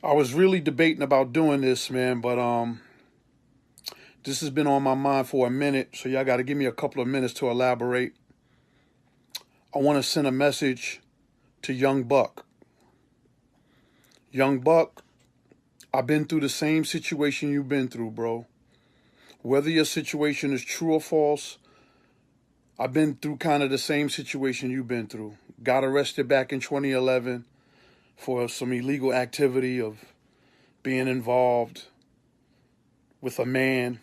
I was really debating about doing this, man, but this has been on my mind for a minute, so y'all got to give me a couple of minutes to elaborate. I want to send a message to Young Buck. Young Buck, I've been through the same situation you've been through, bro. Whether your situation is true or false, I've been through kind of the same situation you've been through. Got arrested back in 2011 for some illegal activity of being involved with a man.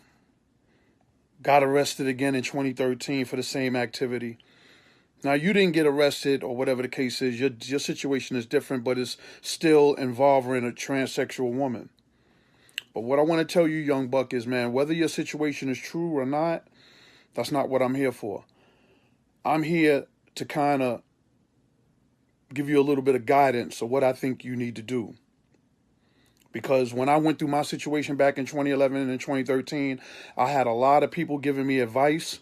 Got arrested again in 2013 for the same activity. Now, you didn't get arrested or whatever the case is. Your situation is different, but it's still involving a transsexual woman. But what I want to tell you, Young Buck, is, man, whether your situation is true or not, that's not what I'm here for. I'm here to kind of give you a little bit of guidance of what I think you need to do. Because when I went through my situation back in 2011 and 2013, I had a lot of people giving me advice,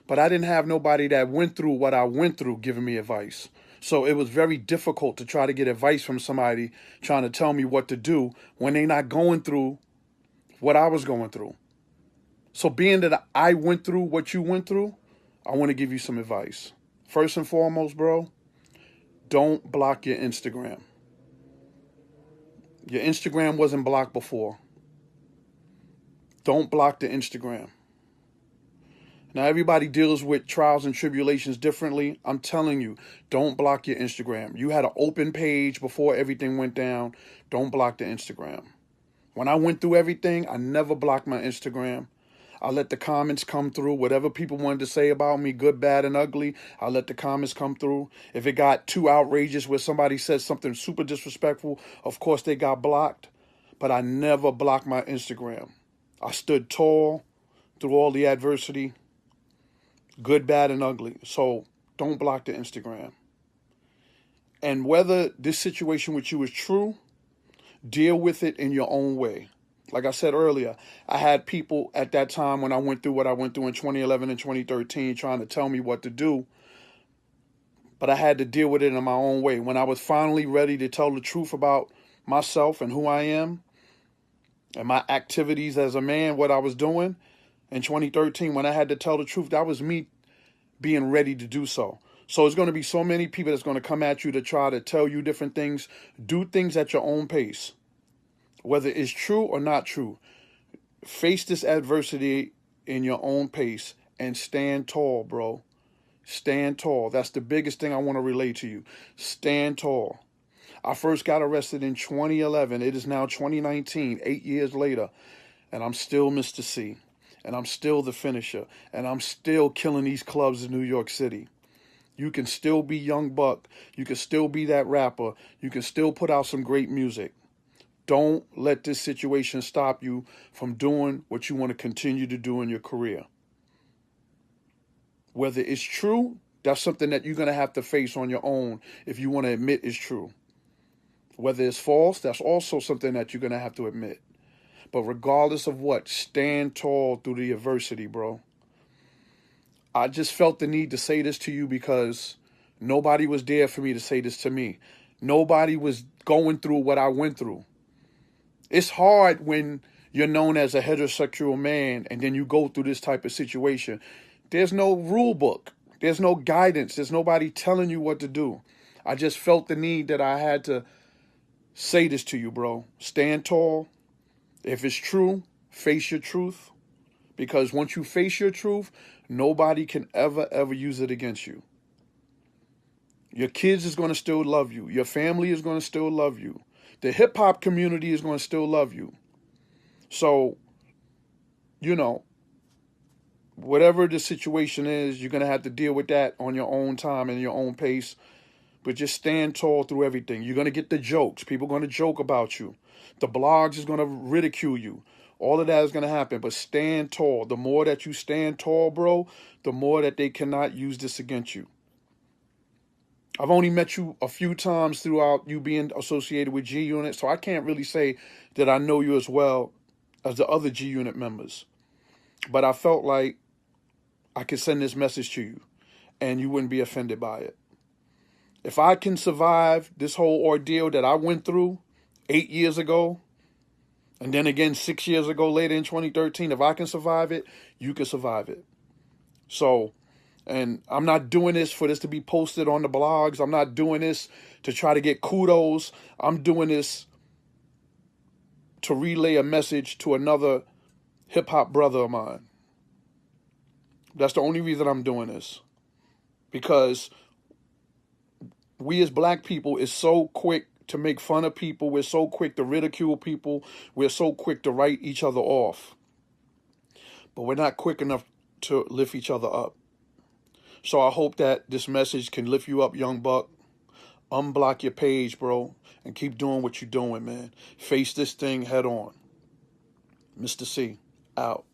but I didn't have nobody that went through what I went through giving me advice. So it was very difficult to try to get advice from somebody trying to tell me what to do when they're not going through what I was going through. So being that I went through what you went through, I want to give you some advice. First and foremost, bro, don't block your Instagram. Your Instagram wasn't blocked before. Don't block the Instagram. Now, everybody deals with trials and tribulations differently. I'm telling you, don't block your Instagram. You had an open page before everything went down. Don't block the Instagram. When I went through everything, I never blocked my Instagram. I let the comments come through. Whatever people wanted to say about me, good, bad, and ugly, I let the comments come through. If it got too outrageous where somebody said something super disrespectful, of course they got blocked. But I never blocked my Instagram. I stood tall through all the adversity, good, bad, and ugly. So don't block the Instagram. And whether this situation with you is true, deal with it in your own way. Like I said earlier, I had people at that time when I went through what I went through in 2011 and 2013 trying to tell me what to do, but I had to deal with it in my own way. When I was finally ready to tell the truth about myself and who I am and my activities as a man, what I was doing in 2013, when I had to tell the truth, that was me being ready to do so. So it's going to be so many people that's going to come at you to try to tell you different things. Do things at your own pace. Whether it's true or not true, face this adversity in your own pace and stand tall, bro. Stand tall. That's the biggest thing I want to relay to you. Stand tall. I first got arrested in 2011. It is now 2019, 8 years later, and I'm still Mr. C, and I'm still the finisher, and I'm still killing these clubs in New York City. You can still be Young Buck. You can still be that rapper. You can still put out some great music. Don't let this situation stop you from doing what you want to continue to do in your career. Whether it's true, that's something that you're going to have to face on your own if you want to admit it's true. Whether it's false, that's also something that you're going to have to admit. But regardless of what, stand tall through the adversity, bro. I just felt the need to say this to you because nobody was there for me to say this to me. Nobody was going through what I went through. It's hard when you're known as a heterosexual man and then you go through this type of situation. There's no rule book. There's no guidance. There's nobody telling you what to do. I just felt the need that I had to say this to you, bro. Stand tall. If it's true, face your truth. Because once you face your truth, nobody can ever use it against you. Your kids is going to still love you. Your family is going to still love you. The hip-hop community is going to still love you. So, whatever the situation is, you're going to have to deal with that on your own time and your own pace. But just stand tall through everything. You're going to get the jokes. People are going to joke about you. The blogs is going to ridicule you. All of that is going to happen. But stand tall. The more that you stand tall, bro, the more that they cannot use this against you. I've only met you a few times throughout you being associated with G Unit, so I can't really say that I know you as well as the other G Unit members. But I felt like I could send this message to you, and you wouldn't be offended by it. If I can survive this whole ordeal that I went through 8 years ago, and then again 6 years ago later in 2013. If I can survive it, you can survive it. So, and I'm not doing this for this to be posted on the blogs. I'm not doing this to try to get kudos. I'm doing this to relay a message to another hip-hop brother of mine. That's the only reason I'm doing this. Because we as black people is so quick to make fun of people. We're so quick to ridicule people. We're so quick to write each other off. But we're not quick enough to lift each other up. So I hope that this message can lift you up, young buck. Unblock your page, bro, and keep doing what you're doing, man. Face this thing head on. Mr. C, out.